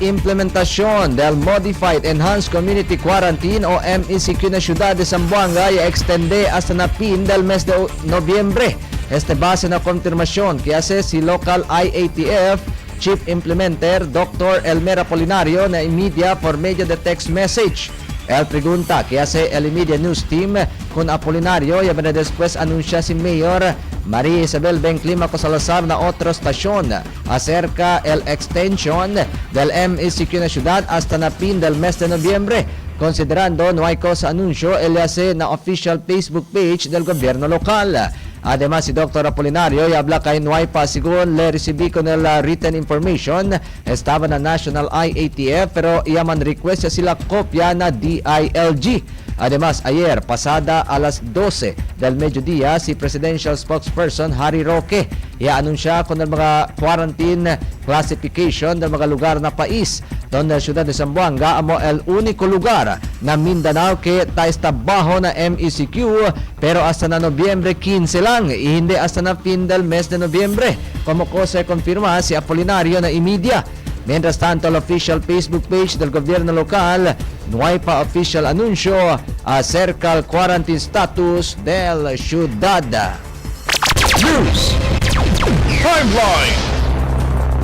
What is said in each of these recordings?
implementasyon del Modified Enhanced Community Quarantine o MECQ na Ciudad de Zamboanga extende hasta na fin del mes de nobyembre. Base na konfirmasyon kaya si local IATF Chief Implementer Dr. Elmer Apolinario na media por medio de text message. El pregunta que hace el Media News Team con Apolinario y después anuncia si Mayor María Isabel Benclimaco Salazar na otra estación acerca el extension del MECQ na ciudad hasta na fin del mes de noviembre. Considerando no hay cosa anuncio, él hace na official Facebook page del gobierno local. Además, si Dr. Apolinario y habla kay Nuaypa según le recibí con el written information, estaba na National IATF pero yaman request sila kopya na DILG. Además, ayer, pasada a las 12 del mediodía, si Presidential Spokesperson Harry Roque i-anunsya kung mga quarantine classification ng mga lugar na pais. Donde la ciudad de Zamboanga amo el único lugar na Mindanao que está bajo na MECQ pero hasta na Nobyembre 15 lang y hindi hasta na fin del mes de nobyembre. Como cosa confirma si Apolinario na imedia. Mientras tanto, el official Facebook page del gobierno local no hay pa official anuncio acerca del quarantine status del ciudad. News Timeline.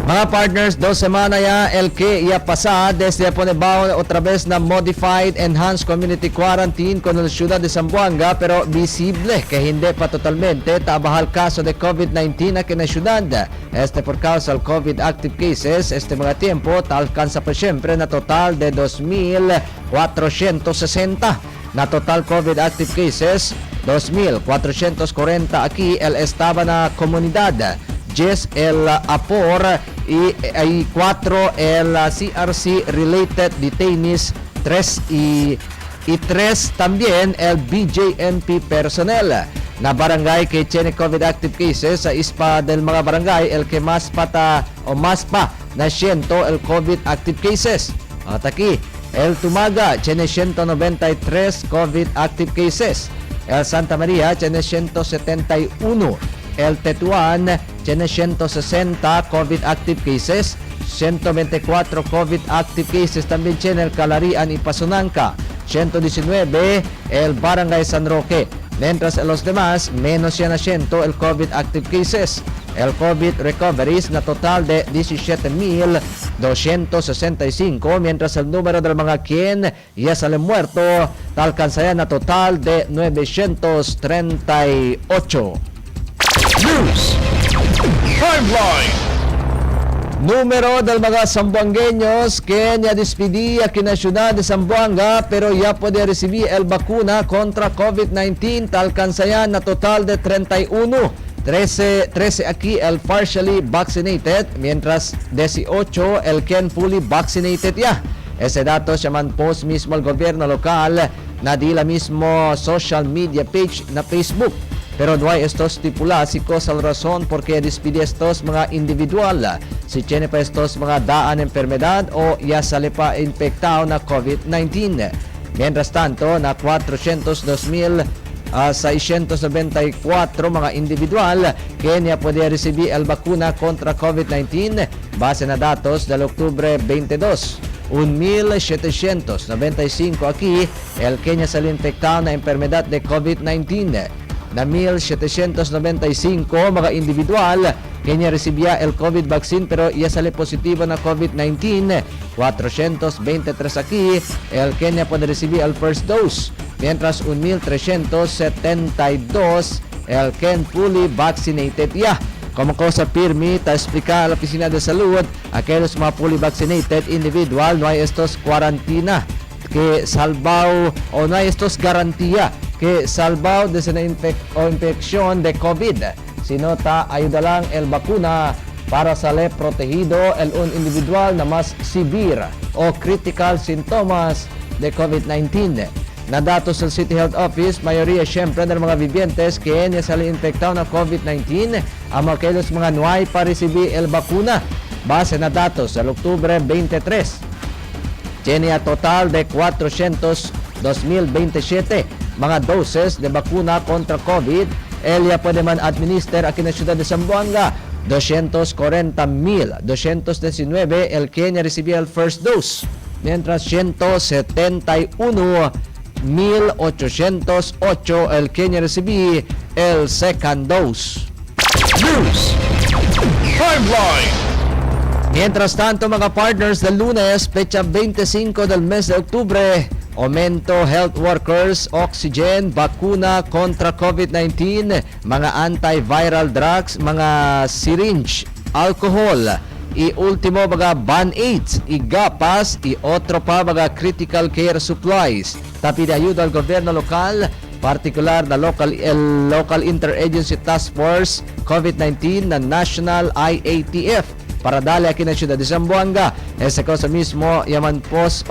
Mga partners, 2 semanas ya el que ya pasa desde ponebao otra vez na Modified Enhanced Community Quarantine con la ciudad de Zamboanga pero visible que hindi pa totalmente tabahal kaso de COVID-19 aquí na ciudad. Por causa del COVID active cases, mga tiempo alcanza pa siyempre na total de 2,460. Na total COVID active cases, 2,440 aquí el estaba na komunidad. 10 el APOR y 4 el CRC related detainees, 3 y 3 también el BJMP personnel. Na barangay que tiene COVID active cases sa ispa del mga barangay el que mas pa na 100 el COVID active cases. At aquí, el Tumaga tiene 193 COVID active cases. El Santa Maria tiene 171. El Tetuan tiene 160 COVID active cases, 124 COVID active cases también tiene el Calarian y Pasunanca, 119 el Barangay San Roque, mientras en los demás menos yan na 100 el COVID active cases. El COVID recoveries na total de 17,265, mientras el número del mga quien ya sale muerto alcanza na total de 938. News Timeline. Número del mga Zamboangueños que ya despedí aquí en la ciudad de Zamboanga pero ya puede recibir el vacuna contra COVID-19 alcanza ya na total de 31. 13 aquí el partially vaccinated mientras 18 el que fully vaccinated ya. Ese dato se man post mismo al gobierno local na di la mismo social media page na Facebook. Pero no hay estos tipulásicos al razón porque despide estos mga individual. Si tiene pa estos mga daan enfermedad o ya sale pa infectado na COVID-19. Mientras tanto, na 402,694 mga individual que ya puede recibir el vacuna contra COVID-19 base na datos del Octubre 22. 1,795 aquí el que ya sale infectado na enfermedad de COVID-19. Na 1,795 mga individual kanya recibía el COVID vaccine pero ya sale positivo na COVID-19. 423 aquí el Kenya puede recibir el first dose, mientras 1,372 el Ken fully vaccinated ya. Como cosa firme, ta explica a la Oficina de Salud, aquellos mga fully vaccinated individual no hay estos cuarentena que salvao o no hay estos garantía que salvao de una infección de COVID, sino ta ayuda lang el vacuna para salir protegido el un individual na mas severe o critical sintomas de COVID-19. Na datos sa City Health Office, mayoría siyempre ng mga vivientes que ya sali infectado na COVID-19 ang mga mga nuay para recibir el vacuna. Base na datos sa Octubre 23. Tiene a total de 402,027 mga doses de vacuna contra COVID. Elia puede man administer aquí na Ciudad de Zamboanga 240,219 el Kenya recibió el first dose, mientras 171,808 el Kenya recibió el second dose. News Timeline. Mientras tanto, mga partners, del lunes, pecha 25 del mes de octubre, aumento health workers, oxygen, bakuna kontra COVID-19, mga antiviral drugs, mga syringe, alcohol, ultimo mga band-aids, gapas, otro pa mga critical care supplies. Tapi de ayuda al gobyerno lokal, partikular na local Interagency Task Force COVID-19 na National IATF para dali aquí na Ciudad de Zamboanga. Ese cosa mismo Yaman Post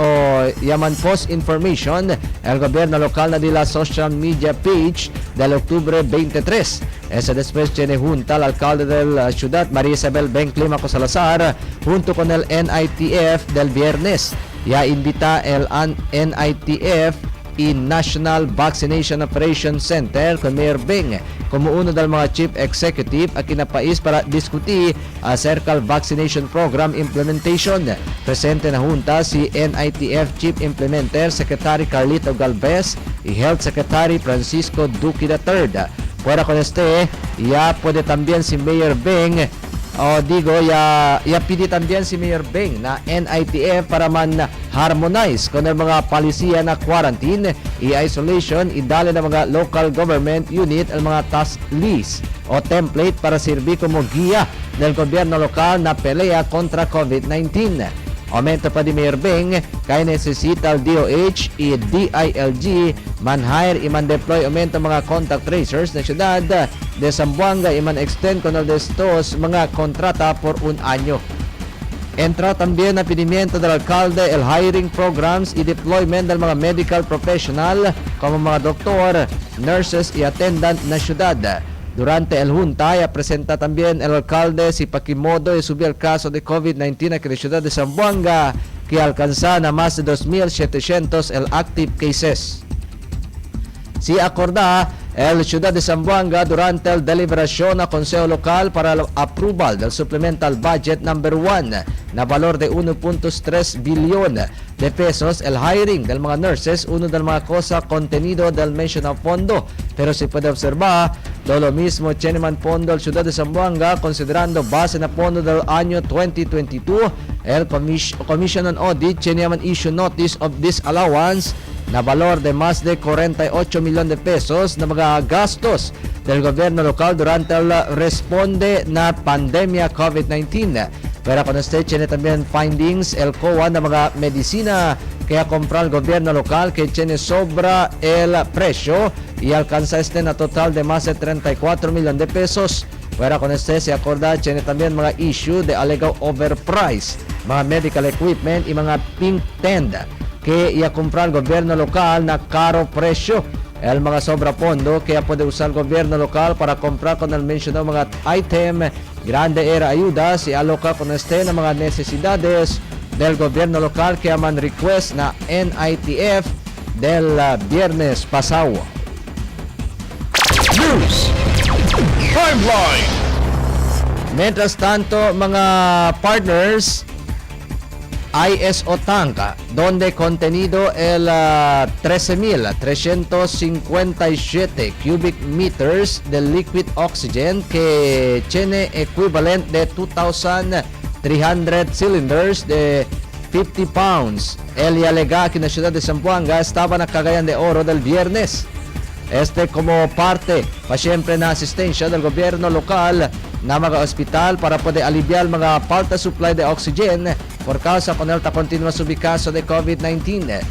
information el gobierno local na dila social media page del octubre 23. Ese después tiene junta al alcalde de la ciudad María Isabel Benclimaco Salazar junto con el NITF del viernes. Ya invita el NITF National Vaccination Operation Center con Mayor Beng como uno del mga chief executive aquí na pais para diskuti acerca del vaccination program implementation. Presente na junta si NITF Chief Implementer Secretary Carlito Galvez y Health Secretary Francisco Duque III. Fuera con ya puede también si Mayor Beng ya pidi también si Mayor Beng na NITF para man harmonize con el mga palisiya na quarantine isolation idali na mga local government unit el mga task list o template para servir como guía del gobierno local na pelea contra COVID-19. Aumento pa di Mayor Beng kaya necesita el DOH y DILG man-hire y man-deploy aumento mga contact tracers na siyudad de Zamboanga y man-extend con el de estos mga kontrata por un año. Entra también a pedimiento del alcalde el hiring programs y deployment del mga medical professional como mga doktor, nurses y attendant na siyudad. Durante el junta, presenta también el alcalde si Pakimodo y subió el caso de COVID-19 aquí en la ciudad de Zamboanga que alcanza a más de 2,700 el active cases. Si acorda el ciudad de Zamboanga durante el deliberación a Consejo Local para el approval del Supplemental Budget number 1 na valor de 1.3 billion de pesos el hiring del mga nurses, uno del mga cosa contenido del mencionado fondo. Pero se puede observar lo mismo tiene man fondo el ciudad de Zamboanga considerando base na fondo del año 2022 el Commission on Audit tiene man issue notice of disallowance na valor de más de 48 millones de pesos na mga gastos del gobierno local durante el responde na pandemia COVID-19. Pero con tiene también findings el COA na mga medicina kaya comprar el gobierno local que tiene sobra el precio y alcanza na total de más de 34 millones de pesos. Pero con se acorda tiene también mga issue de alegaw overprice, mga medical equipment y mga pink tenda que ia comprar el gobierno local na caro precio. El mga sobra pondo kaya puede usar el gobierno local para comprar con el mencionado mga item grande era ayuda si aloca con na mga necesidades del gobierno local kaya man request na NITF del viernes pasado. News Timeline. Mientras tanto, mga partners, ISO Tank, donde contenido el 13,357 cubic meters de liquid oxygen que tiene equivalent de 2,300 cylinders de 50 pounds. El alega que en la ciudad de Zamboanga estaba na Cagayan de Oro del viernes. Como parte pa siyempre na asistencia del gobierno local na mga ospital para poder aliviar mga falta supply de oxygen por causa con el continua subcaso de COVID-19.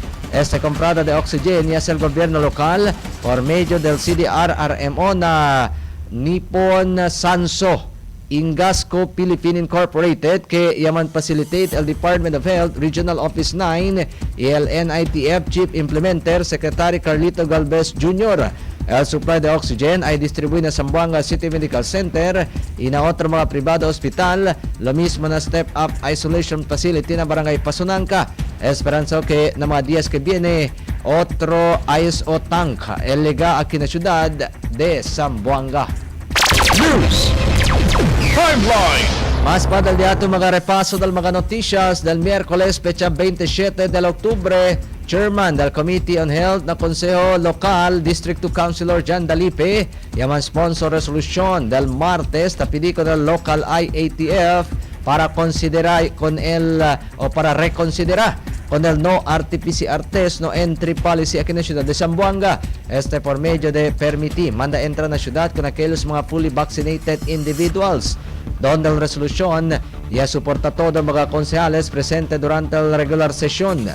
Comprada de oxygen es el gobierno local por medio del CDR-RMO na Nippon Sanso Ingasco Philippine Incorporated que yaman facilitate el Department of Health Regional Office 9 y el NITF Chief Implementer Secretary Carlito Galvez Jr. El supply de oxygen ay distribuye na Zamboanga City Medical Center y na otro mga privado hospital, lo mismo na step up isolation facility na Barangay Pasunanca. Esperanza que na mga días que viene otro ISO tank el lega aquí na ciudad de Zamboanga. News Timeline. Mas padal diato mga repaso del mga noticias del miércoles pecha 27 del Oktubre. Chairman del Committee on Health na Konseho Lokal, District 2 Councilor Jan Dalipe, yaman sponsor resolution del martes tapidi con el local IATF para considerar con el o para reconsiderar con el no RT-PCR test no entry policy aquí en la ciudad de Zamboanga. Este por medio de permitir manda entrar na ciudad con aquellos mga fully vaccinated individuals. Donde la resolución ya soporta todo mga konsehales presente durante la regular session.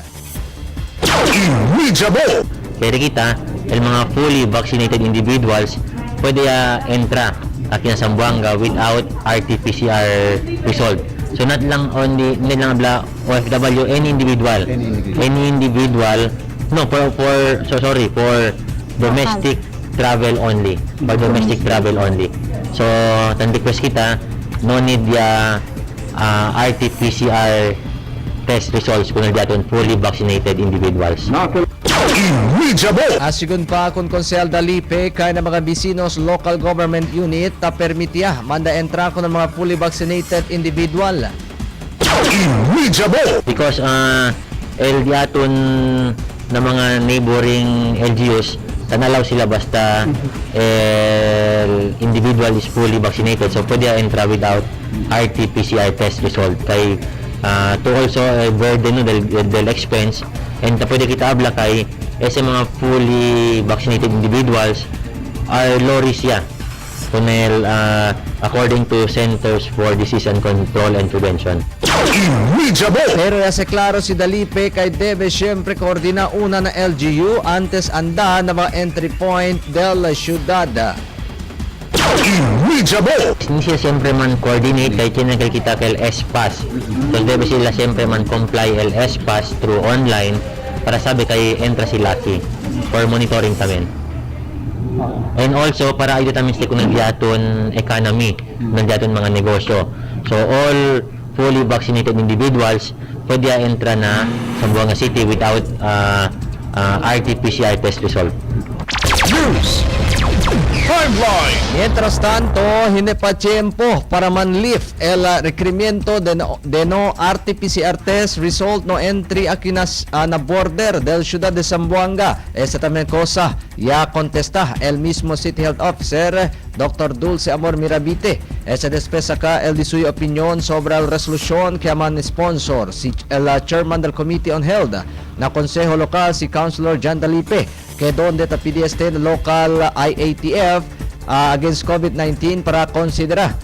Irreachable. Kaya kita, el mga fully vaccinated individuals pwede entra aquí sa Zamboanga without RT-PCR result. So not lang only, hindi lang abla OFW, any individual. No, for domestic travel only. For domestic travel only. So, tan request kita, no need RT-PCR test results kung nagdaton fully vaccinated individuals. Irreachable. Asigun pa kung Konsehal Dalipe kaya ng mga bisinos local government unit ta permitya manda entra ko ng mga fully vaccinated individual. Irreachable. Because el diaton na mga neighboring LGUs tanalaw sila basta el individual is fully vaccinated, so pwede entra without RT-PCR test result kay to also burden no del expense, and pwede kita abla kay sa mga fully vaccinated individuals are low risk kunel according to Centers for Disease and Control and Prevention. Irreachable. Pero ya se klaro si Dalipe kay debe siyempre koordina una na LGU antes anda na mga entry point del ciudad. Irreachable. Hindi sila siyempre man coordinate kay kinakita kay S-Pass. So debe sila siyempre man comply el S-Pass through online para sabi kay entra si Lucky for monitoring tamin. And also para ito tamin sila kung nagdiaton economy, nagdiaton mga negosyo. So all fully vaccinated individuals pwede entra na sa Zamboanga City without RT-PCR test result. News. Timeline. Mientras tanto, hindi pa tiempo para manlift el requerimiento de no RT-PCR test result no entry aquí na border del ciudad de Zamboanga. Esa también cosa ya contesta el mismo City Health Officer Dr. Dulce Amor Mirabite. Esa después acá el di suyo opinión sobre la resolución que aman sponsor si el chairman del Committee on Health na Consejo Local si Councilor Jan Dalipe que donde tapidi este local IATF against COVID-19 para considerar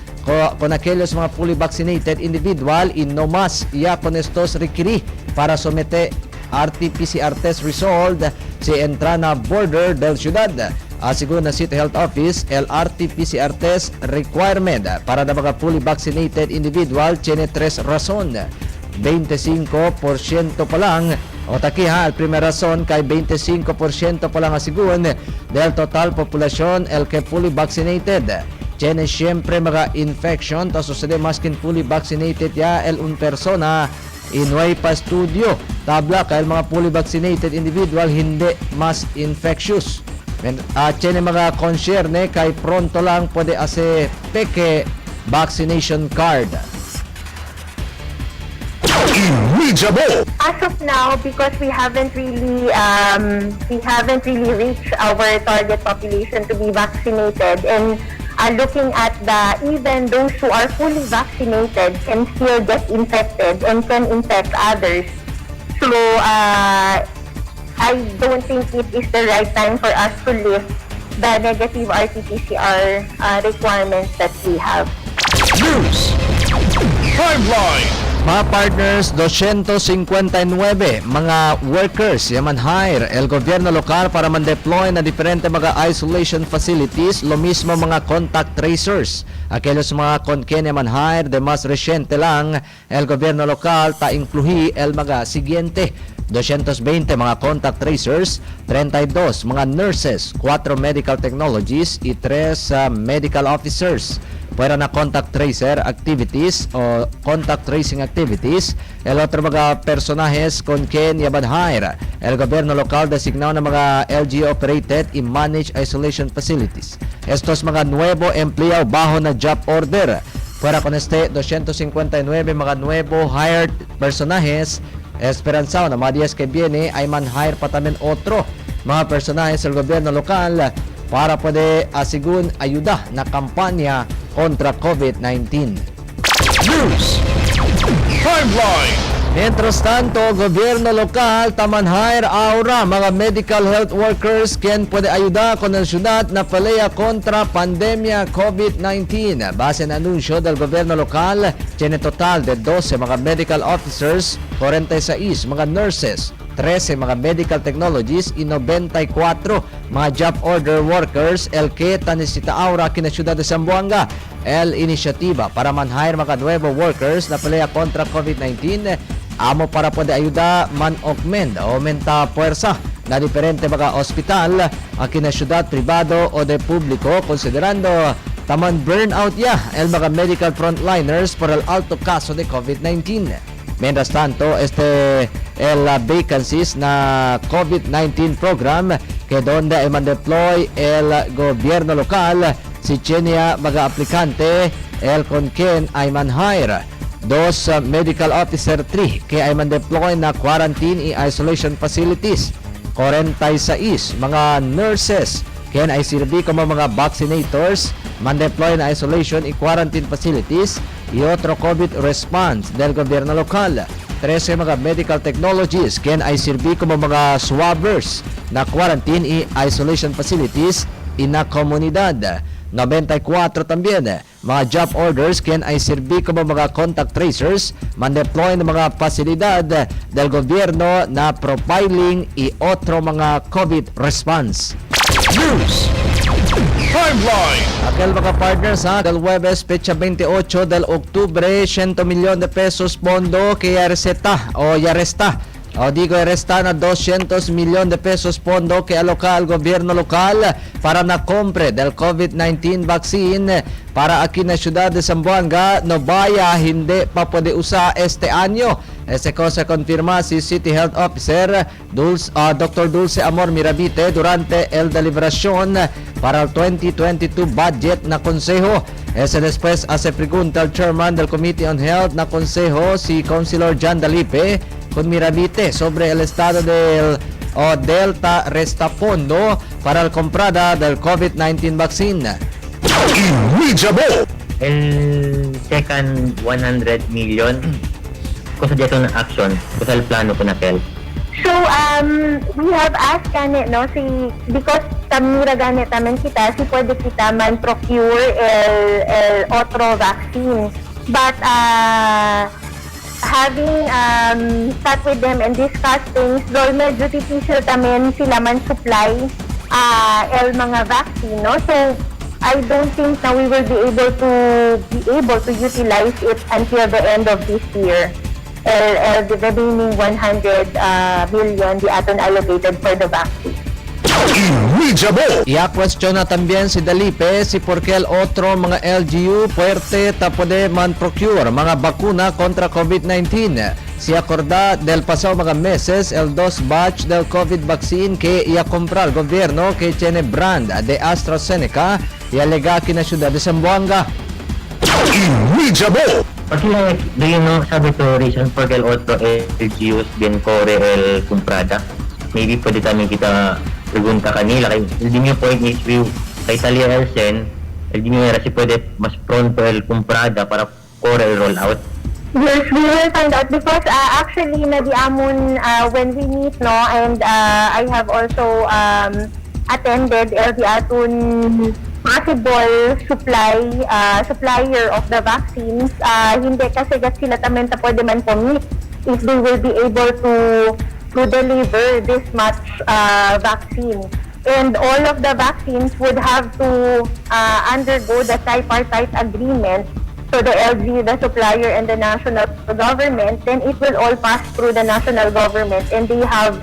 con aquellos mga fully vaccinated individual y no más ya con estos requerí para someter RT-PCR test result si entra na border del ciudad. Según na City Health Office, el RT-PCR test requirement para na mga fully vaccinated individual tiene tres razón. 25% pa lang o taki el primer razón kay 25% pa lang asigun del total populasyon el que fully vaccinated. Tiene siyempre mga infection to sucede maskin fully vaccinated ya el un persona inuay pa studio tabla kay mga fully vaccinated individual hindi mas infectious. Tiene mga concerne kay pronto lang pwede ase peke vaccination card. Irreachable. As of now, because we haven't really reached our target population to be vaccinated, and looking at even those who are fully vaccinated can still get infected and can infect others. So I don't think it is the right time for us to lift the negative RT-PCR requirements that we have. News. Timeline. Mga partners, 259 mga workers yaman hire el gobyerno lokal para man-deploy na diferente mga isolation facilities, lo mismo mga contact tracers. Aquellos mga konken yaman hire de mas reciente lang el gobyerno lokal ta incluhi el mga siguiente: 220 mga contact tracers, 32 mga nurses, 4 medical technologies y 3 medical officers. Pwera na contact tracer activities o contact tracing activities. El otro mga personajes con quien yaban hire el gobyerno lokal designado na mga LGU operated y managed isolation facilities. Estos mga nuevo empleo bajo na job order Fuera con este, 259 mga nuevo hired personajes. Esperanzado na mga días que viene ay man-hire pa también otro mga personajes del gobierno local para poder asigun ayuda na kampanya kontra COVID-19. News Timeline. Mientras tanto, gobyerno lokal taman-hire ahora mga medical health workers quien puede ayudar con el ciudad na pelea contra pandemia COVID-19. Base en anunsyo del gobyerno lokal, tiene total de 12 mga medical officers, 46 mga nurses, 13 mga medical technologies y 94 mga job order workers el que necesita ahora kina ciudad de Zamboanga. El inisiativa para man-hire mga nuevo workers na pelea contra COVID-19 amo para poder ayuda man aumenta puwersa na diferente mga ospital aquí na syudad privado o de publiko considerando taman burnout ya el mga medical frontliners por el alto caso de COVID-19. Mientras tanto, el vacancies na COVID-19 program que donde ay man-deploy el gobierno lokal si Chenia mga aplikante el con quien ay man-hire. Dos medical officer 3 que ay man-deploy na quarantine and isolation facilities. 46 mga nurses ken ay sirbi como mga vaccinators man-deploy na isolation and quarantine facilities y otro COVID response del gobierno lokal. 13 mga medical technologies ken ay sirbi como mga swabbers na quarantine and isolation facilities in na komunidad. 94 también mga job orders ken ay sirbi como mga contact tracers man-deploy ng mga pasilidad del gobierno na profiling y otro mga COVID response. News Timeline. Aquel mga partners del Huwebes, fecha 28 del Octubre, 100 milyon de pesos pondo que arresta na 200 milyon de pesos pondo que aloca al gobierno local para na compre del COVID-19 vaccine para aquí na ciudad de Zamboanga no vaya hindi pa pwede usa este año. Ese cosa confirma si City Health Officer Dr. Dulce Amor Mirabite durante el deliberación para el 2022 budget na consejo. Ese después hace pregunta al chairman del Committee on Health na consejo si Councilor John Dalipe con Mirabite sobre el estado del Delta Resta Fondo para la comprada del COVID-19 vaccine. Invincible. El second 100 million, cosa dito na action, cosa el plano ko na kel. So, we have asked kanit, no, because tamura ganit naman kita, si pwede kita man procure el otro vaccine. But, having sat with them and discussed things, though medyo difficult namin sila man supply el mga vaccine, no? So, I don't think na we will be able to utilize it until the end of this year. The remaining 100 billion the aton allocated for the vaccine. Invincible. Ya cuestiona también si Dalipe si porque el otro mga LGU puerte ta pode man procure mga bakuna contra COVID-19. Si acorda del pasado mga meses el 2 batch del COVID vaccine que ia comprar el gobierno que tiene brand de AstraZeneca y alega aquí na ciudad de Zamboanga. Invincible. Kasi like, do you know, sabi to reason for el otro LGUs bien core el comprada. Maybe pwede kami kita pregunta kanila kay el dinyo point is view kay Talia Elsen el dinyo era si pwede mas pronto el comprada para core el rollout. Yes, we will find out because actually na di amon when we meet, no, and I have also attended the atun possible supplier of the vaccines. Hindi kasi sila tamen ta pwede man commit if they will be able to deliver this much vaccine. And all of the vaccines would have to undergo the tripartite agreement. So the LG, the supplier, and the national government, then it will all pass through the national government and they have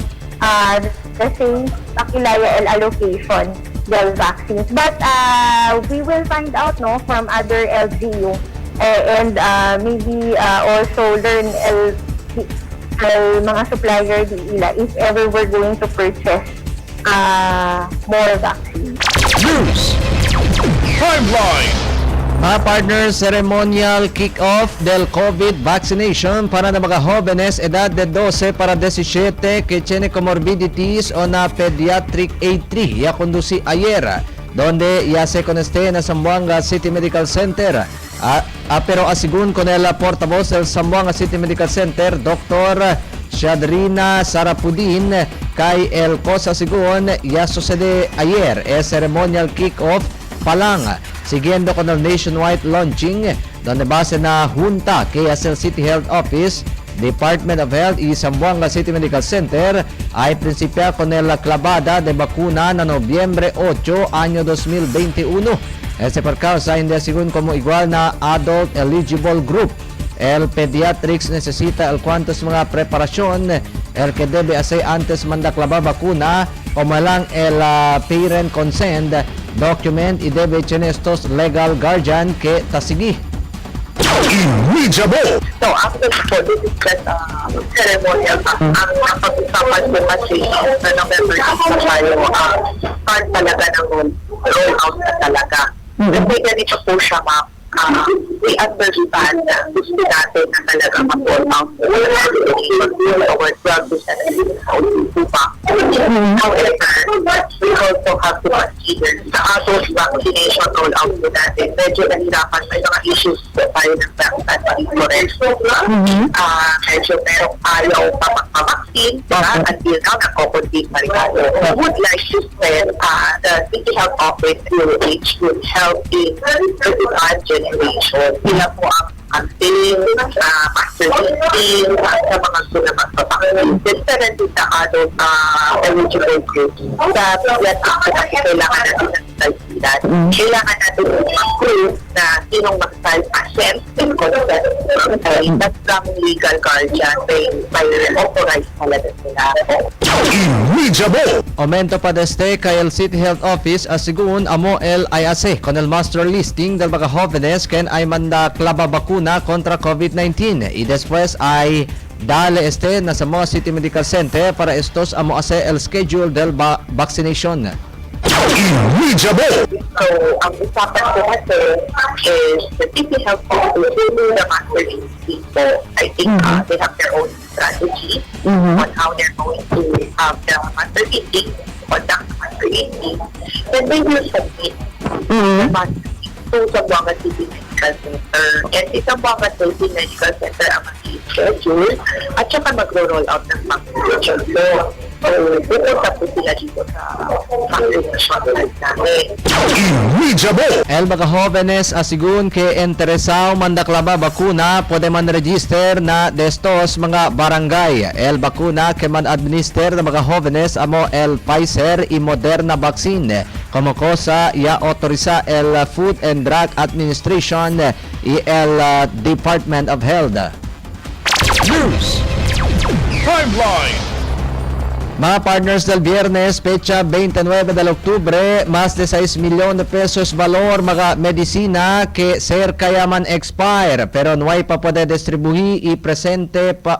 the same pakilaya and allocation del vaccines. But we will find out, no, from other LGU and maybe also learn mga supplier di ila if ever we're going to purchase more vaccines. News Timeline. Mga partners, ceremonial kick-off del COVID vaccination para na mga jóvenes edad de 12 para 17 que tiene comorbidities o na pediatric A3 ya conduci ayer donde ya se coneste na Zamboanga City Medical Center. Pero asigun con el portavoz del Zamboanga City Medical Center, Dr. Shadrina Sarapudin, kay el cosa sigun ya sucede ayer ceremonial kick-off pa lang, siguiendo con el nationwide launching donde base na junta KSL City Health Office, Department of Health y Zamboanga City Medical Center ay principia con el clavada de vacuna na Nobyembre 8, año 2021. Ese por causa hindi asigun como igual na adult eligible group. El pediatrics necesita el cuantos mga preparasyon el que debe hacer antes mandaklaba vacuna como lang el parent consent document y debe tener estos legal guardian que tasigi. Inreachable. So after po, this is just ceremonial. Ang napag-usapan po kasi sa November 6 na tayo, start talaga ng roll out na talaga. Kasi ganito po siya, ma'am. We understand na gusto natin na talaga mag-roll out over 12 to 17 pa. However, we also have to consider sa adult vaccination roll out po natin. Medyo nahirapan may mga issues po tayo ng vaccine insurance. Medyo merong ayaw pa magpavaksin, diba? Until now, nagko-contain pa rin ako. We would like to spend the City Health Office which would help in the demand generation. Sila po ang campaign, master meeting, sa mga sunod magpapaksin. Then, din sa adult eligible groups. Sa pediatric kasi kailangan natin ng stabilidad. Kailangan natin mag-prove na sinong mag-file assent and consent. That's from legal guardian. May authorized talaga sila. Inreachable. Aumento pa deste kay el City Health Office asigun amo el IAC con el master listing del mga jóvenes ken ay manda klaba bakuna kontra COVID-19 y después ay dale este na sa mga City Medical Center para estos amo ase el schedule del vaccination. Inreachable. So, ang usapan ko kasi is the City Health Office will the master listing po. I think they have their own strategy on how they're going to have the master listing, conduct the master listing. Then they will submit the master listing to Zamboanga City Medical Center. And si Zamboanga City Medical Center ang mag-schedule at saka mag-roll out ng vaccination. So, pupunta po sila dito sa vaccination namin. Inreachable. El mga jóvenes asigun que interesado mandaklaba bakuna puede man register na de estos mga barangay. El bakuna que man administer na mga jóvenes amo el Pfizer y Moderna vaccine. Como cosa ya autoriza el Food and Drug Administration y el Department of Health. News. Timeline. Mga partners del viernes, pecha 29 del octubre, más de 6 millones de pesos valor mga medicina que cerca yaman expire pero no hay pa poder distribuir y presente pa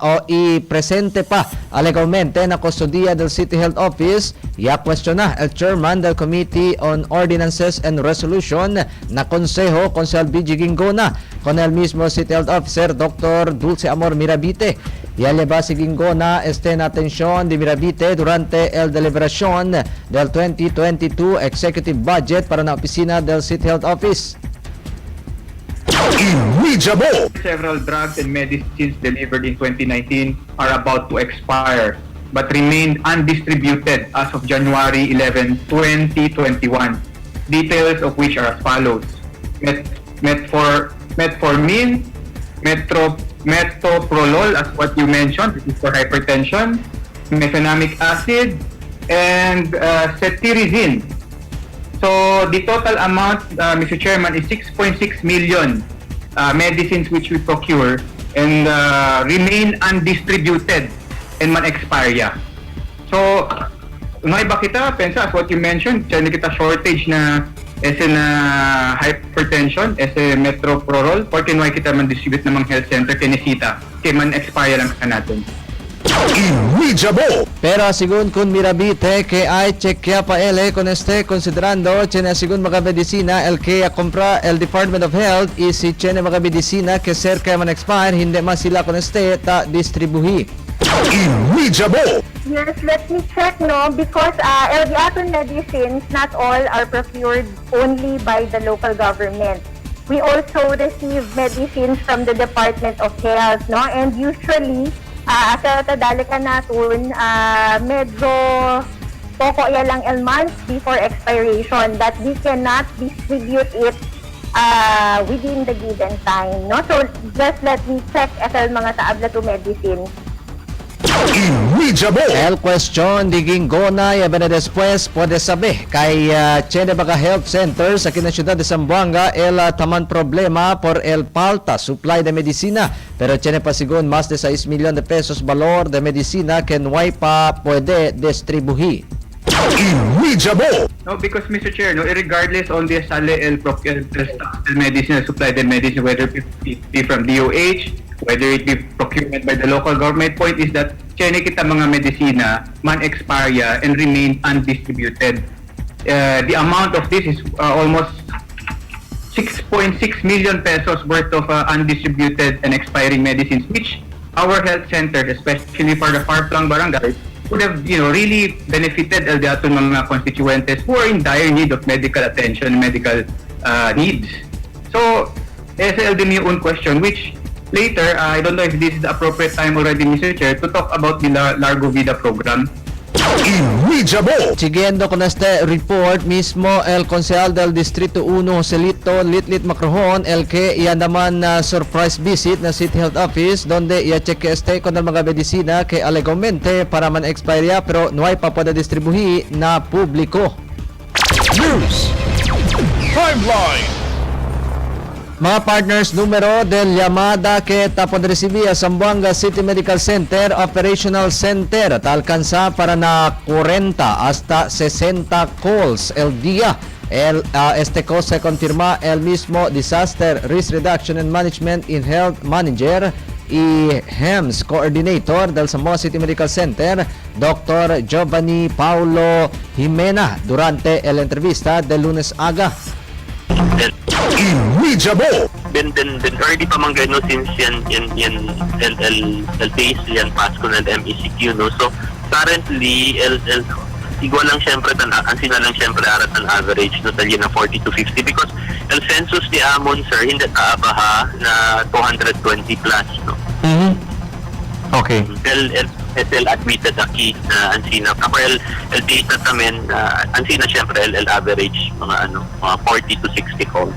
alegalmente na custodia del City Health Office. Ya cuestiona el chairman del Committee on Ordinances and Resolution na Consejo Consel BG Gingona con el mismo City Health Officer Dr. Dulce Amor Mirabite. Y eleva si Gingona en atención de Mirabite durante el deliberación del 2022 Executive Budget para la oficina del City Health Office. Inreachable. Several drugs and medicines delivered in 2019 are about to expire but remain undistributed as of January 11, 2021. Details of which are as follows. Metformin, metoprolol, as what you mentioned, this is for hypertension, mefenamic acid, and cetirizine. So the total amount, Mr. Chairman, is 6.6 million medicines which we procure and remain undistributed and man-expire. So, may ba kita, pensa, as what you mentioned, siya kita shortage na ese na hypertension, ese metoprolol, porque no kita man-distribute namang health center, kinesita, kaya man-expire lang ka natin. Irreachable. Pero según con Mirabite que hay chequea pa ele con considerando tiene según mga medisina el que compra el Department of Health y si tiene mga medisina que cerca man expire hindi man sila con ta distribuhi. Irreachable. Yes, let me check, no? Because Eldiaton medicines, not all are procured only by the local government. We also receive medicines from the Department of Health, no? And usually, sa tadalika natin, medyo poko lang el month before expiration that we cannot distribute it within the given time, no? So, just let me check if mga taabla to medicine. Irreachable. El question diging gonay na después pwede sabi kay tiene baga health center sa kinasiyudad de Zamboanga el taman problema por el falta supply de medicina pero tiene pa sigun más de 6 milyon de pesos valor de medicina que no hay pa pwede distribuhi. Irreachable. No, because Mr. Chair, no, regardless on the sale el medicine, supply the medicine, whether it be from DOH, whether it be procurement by the local government, point is that chene kita mga medisina man expire and remain undistributed. The amount of this is almost 6.6 million pesos worth of undistributed and expiring medicines, which our health centers, especially for the far-flung barangays, would have, really benefited el diaton mga constituentes who are in dire need of medical attention, medical needs. So, SLD may own question, which later, I don't know if this is the appropriate time already, Mr. Chair, to talk about the Largo Vida program. Irreachable. Siguiendo con este report mismo el konsehal del Distrito 1 Joselito Litlit Macrohon el que iyan naman na surprise visit na City Health Office donde i-check con el mga medisina que alegamente para man expire pero no hay pa pwede distribuhi na publiko. News. Timeline. Mga partners, numero del llamada que tapon recibía Zamboanga City Medical Center Operational Center alcanza para na 40 hasta 60 calls el día. Este call se confirma el mismo Disaster Risk Reduction and Management in Health Manager y HEMS Coordinator del Zamboanga City Medical Center, Dr. Giovanni Paulo Jimena durante la entrevista del lunes aga. Irreachable. Then already pa man gano since yan el base yan Pasko ng MECQ, no. So currently igual lang syempre ang sina lang syempre arat ang average no talye na 40 to 50 because el census di amon sir hindi kaabaha na 220 plus, no. Okay. El admitted aki na ansina ako el data tamen ansina syempre el average mga 40 to 60 calls.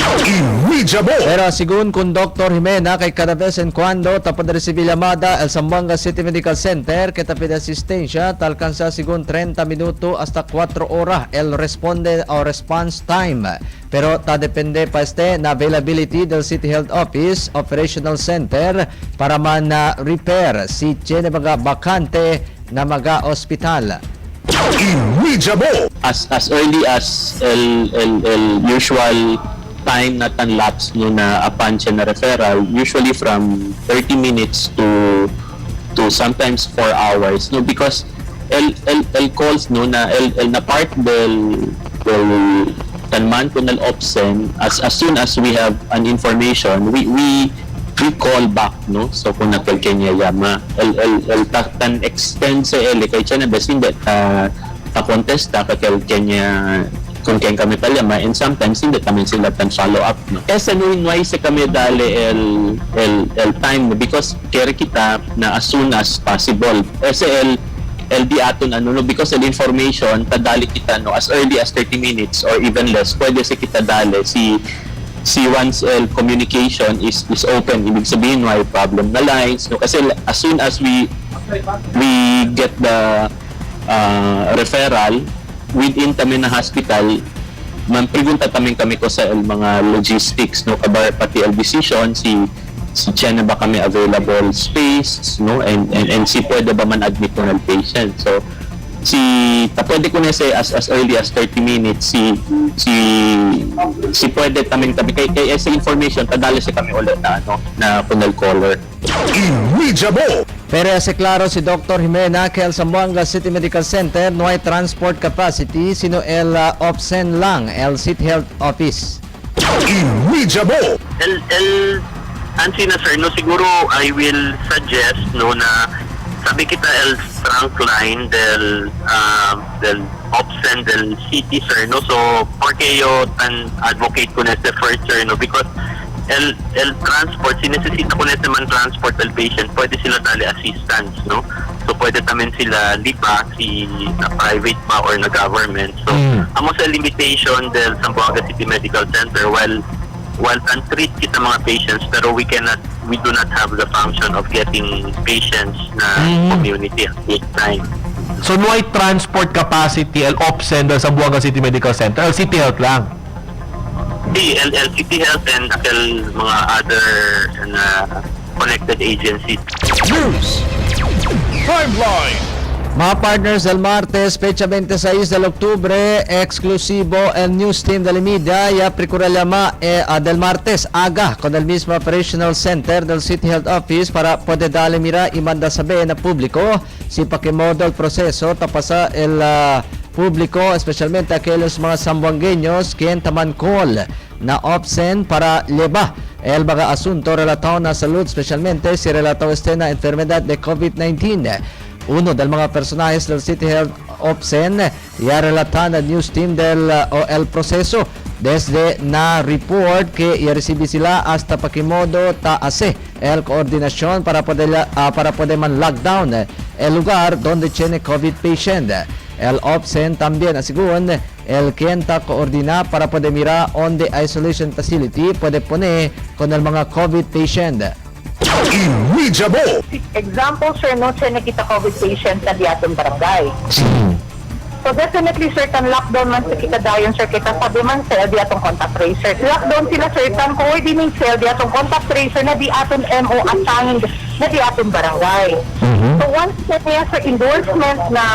Irreachable. Pero sigun kun Dr. Jimena kay kada vez en cuando tapos recibir llamada el Zamboanga City Medical Center que tapos de asistencia alcanza sigun 30 minutos hasta 4 horas el responde o response time. Pero ta depende pa na availability del City Health Office Operational Center para man repair si tiene mga bakante na mga ospital. Irreachable. As early as el usual time na tanlaps no na upon siya na referral, usually from 30 minutes to sometimes 4 hours, no, because el calls no na el na part del tanman ko ng opsen as soon as we have an information we call back, no. So kung natal kanya yama el tan extend sa kay siya na basin that ta contesta ka kanya kung kaya kami palyama and sometimes hindi kami sila tan follow up, no. Esa nuinway sa kami dali el time, no, because kaya kita na as soon as possible esa el di aton no, because el information tadali kita no as early as 30 minutes or even less pwede sa kita dali si once el communication is open, ibig sabihin why problem na lines, no, kasi as soon as we get the referral within kami na hospital, pregunta kami ko sa mga logistics, no, kabar pati el decision si tiyan na ba kami available space, no, and si pwede ba man admit ng patient. So pwede ko na say as early as 30 minutes si pwede kami kay sa information tadali sa kami ulit na punal caller. Irreachable. Pero se klaro si Dr. Jimena que el Zamboanga City Medical Center no hay transport capacity sino el OPSEN lang, el City Health Office. Inwijabo. Ansina sir, no, siguro I will suggest no na sabi kita el trunk line del option del city sir, no, so porque yo tan advocate ko na sa first sir, no, because el transport, si necesita ko na man transport del patient, pwede sila dali assistance, no, so pwede tamen sila lipa si na private pa or na government, so amo sa limitation del Zamboanga City Medical Center, while treat kita mga patients, pero we do not have the function of getting patients na community at this time. So, no hay transport capacity el OPSEN sa Zamboanga City Medical Center, el City Health lang. The City Health and mga other connected agencies. News. Timeline. Mga partners, el martes, fecha 26 del octubre, exclusivo el news team de la media ya procurará del martes aga con el mismo operational center del City Health Office para poder darle mira y manda saber na público si pakimodo el proceso tapasa el público, especialmente aquellos mga sambuangueños quien taman call na opsen para llevar el mga asunto relatado na salud, especialmente si relatado este na enfermedad de COVID-19. Uno del mga personajes del City Health Opsen ya relatan al news team del el proceso desde na report que ya recibí sila hasta pakimodo taase el coordinación para poder man lockdown el lugar donde tiene COVID patient. El Opsen también aseguran el quien ta coordina para poder mirar on the isolation facility puede poner con el mga COVID patient. Inwijabo. Example, sir, no, siya nakita COVID patient na di atong barangay. So definitely, sir, tan lockdown man sa kita dayon, sir, kita sabi man sir, di atong contact tracer. Lockdown sila, sir, tan coordinate sir, di atong contact tracer na di atong MO assign na di atong barangay. So once niya sa endorsement na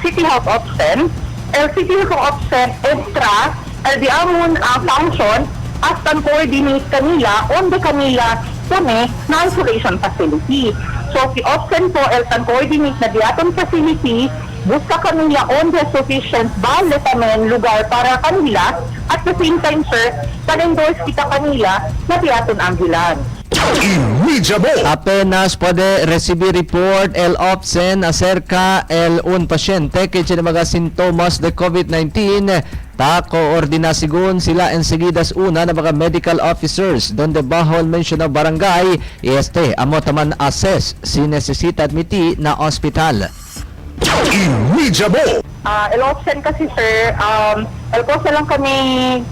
City Health Option, el City Health Option extra, el di amon function, as tan coordinate kanila, on the kanila, kami na isolation facility. So, si option po, el tan coordinate na diaton facility, buska kanila on the sufficient bale tamen lugar para kanila, at the same time, sir, tan-endorse kita kanila na diaton ambulance. Inwijabo. Apenas puede recibir report el OPSEN acerca un pasyente que tiene mga sintomas de COVID-19 ta coordina según sila enseguida una na mga medical officers donde bajo el mencionado barangay y amo taman assess si necesita admitir na hospital. Inwijabo. El option kasi, sir, el cosa lang kami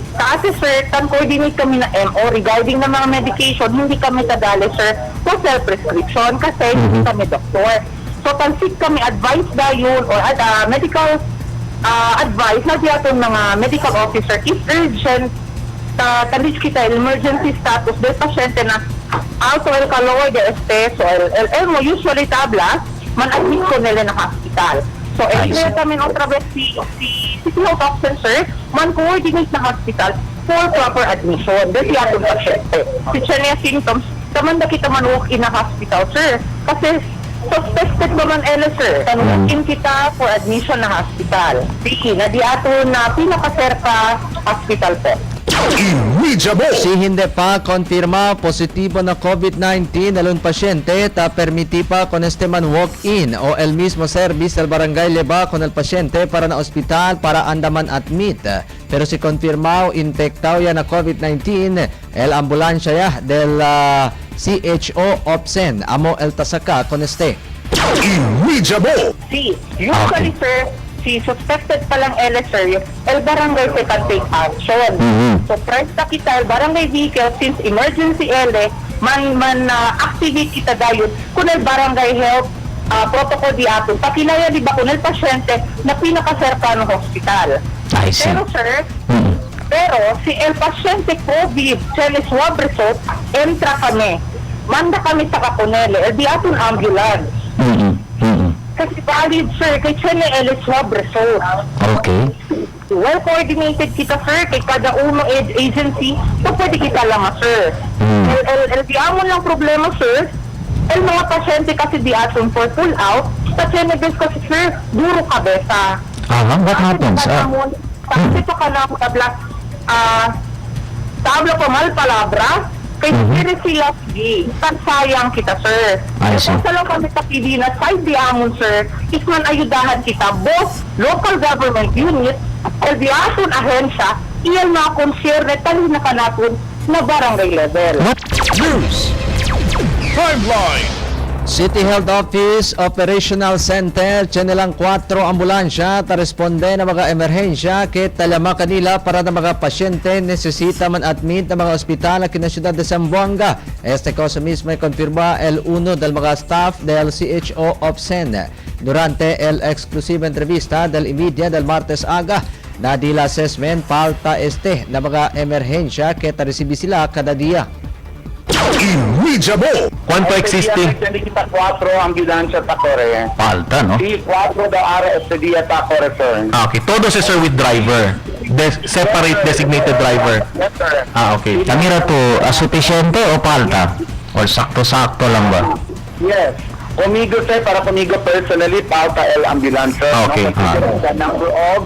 kasi, sir, tan-coordinate kami na MO regarding ng mga medication, hindi kami tadali, sir, sa self-prescription kasi hindi kami doktor. So, tan-seek kami advice dayon or medical advice na diyaton mga medical officer if urgent tan-reach kita emergency status del pasyente na also el calor de este, so el mo usually tablas, man-admit ko nila na hospital. So, explain kami otra vez si City Health Option, sir, man-coordinate na hospital for proper admission. Dahil yatong pasyente. Si niya symptoms, taman na kita man-walk-in na hospital, sir. Kasi suspected naman sir. Tan-walk-in kita for admission na hospital. Sige, na di ato na pinakaserka hospital po. Inwijabo. Si hindi pa konfirma positibo na COVID-19 alun pasyente ta permiti pa con este man walk-in o el mismo service del barangay leba con el pasyente para na hospital para andaman admit. Pero si konfirmao infectado ya na COVID-19 el ambulansya ya del CHO Opsen amo el tasaka con este. Inwijabo. Si, usually, sir, si suspected pa lang sir, el barangay se can take action. So, price na kita, el barangay vehicle, since emergency activate kita dayon, kung el barangay health protocol di ato, pakinaya di ba kung el pasyente na pinakaserkano hospital. I see. Pero, sir, si el pasyente COVID, chele swab result, entra kami. Manda kami sa Kaponele, el di aton ambulance. Kasi valid, sir, kay chele el swab result. Okay. Well coordinated kita, sir, kay kada uno agency, so pwede kita lang, sir. El diamond lang problema, sir, El mga pasyente kasi di aton for pull out, pasyente kasi sir, duro ka besa. What happens? Kasi ito ka na black, tabla pa mal palabra, kay sir sila sige, sayang kita sir. I see. Kung sa lang kami sa PD na side di amon sir, isman ayudahan kita, both local government unit, o di aton ahensya, iyan na concern talin na kanapon na barangay level. News. Timeline. City Health Office Operational Center, Chanelang 4 ambulansya, taresponde na mga emerhensya kit talama kanila para na mga pasyente nesesita man admit na mga ospital na kinasyudad de Zamboanga. Este cosa mismo ay konfirma el uno del mga staff del CHO Opsen. Durante el exclusiva entrevista del Imedia del martes aga, nadila assessment palta na mga emerhensya kit resibi sila kada dia. Inmediabo. ¿Cuánto existing? Hindi kita 4 ambulansya takore. Falta, no? Si 4 da área este día takore sir. Okay, todos sir with driver. Separate designated driver. Yes sir. Okay. Kamira to, sufficiente o falta? Or sakto-sakto lang ba? Yes. Conmigo sir, para conmigo personally, pauta el ambulansya. Okay. No? Considering the number of,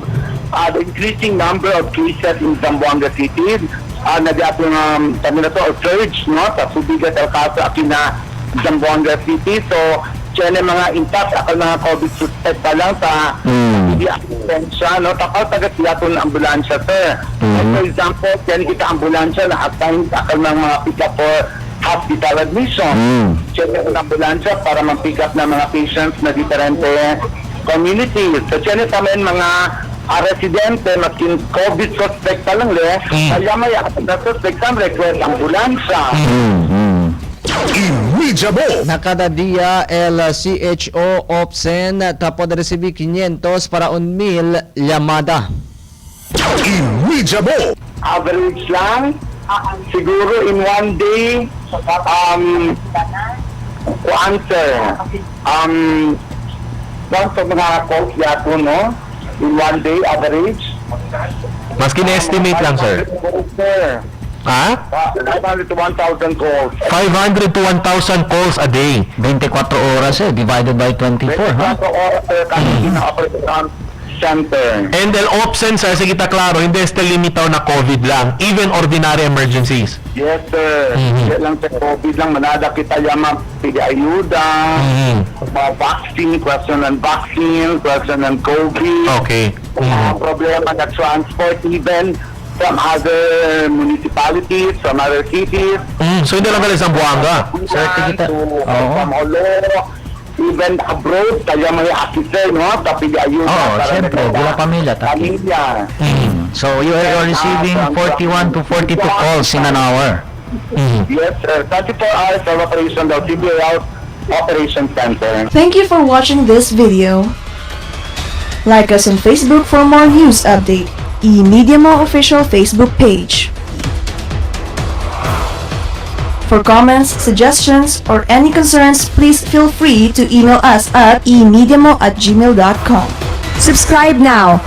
the increasing number of cases in Zamboanga City, nag-ato ng kami na to, surge, no? Sa subigat ang kaso akin na Zamboanga City. So, siya mga intact, akal mga COVID suspect pa lang sa hindi ambulansya, no? Takal taga-siyato ng ambulansya, sir. For example, siya kita ambulansya na at-time akal ng mga pick-up for hospital admission. Siya ng ambulansya para mag-pick up ng mga patients na diferente communities. So, siya naman mga residente, makin COVID suspect pa lang kaya may na suspect sa request ambulansya. Inmediabo. Nakada dia el CHO Opsen tapos recibi 500 para 1,000 llamada. Inmediabo. Average lang, siguro in one day, answer. Once of mga calls yato, no? In one day, average. Mas kine-estimate lang, sir. Sir, Ha? 500 to 1,000 calls. 500 to 1,000 calls a day. 24 oras divided by 24, ha? 24 oras, sir, kasi na-operate center. And el option, sir, sige ta klaro, hindi este limitaw na COVID lang. Even ordinary emergencies. Yes, sir. Yan lang sa COVID lang, manada kita yaman, pili-ayuda, vaccine, question ng vaccine, question ng COVID. Okay. Problema na transport even from other municipalities, from other cities. So hindi lang pala isang buwanga. Sir, tigita. From Olo, even abroad, kaya may officer, no? Tapi ayuda. Oo, siyempre, bulang pamilya, taki. Pamilya. So, you are receiving 41 to 42 calls in an hour. Yes, sir. 24 hours of operation, the CBA Operation Center. Thank you for watching this video. Like us on Facebook for more news update. eMedia Mo official Facebook page. For comments, suggestions, or any concerns, please feel free to email us at emediamo@gmail.com. Subscribe now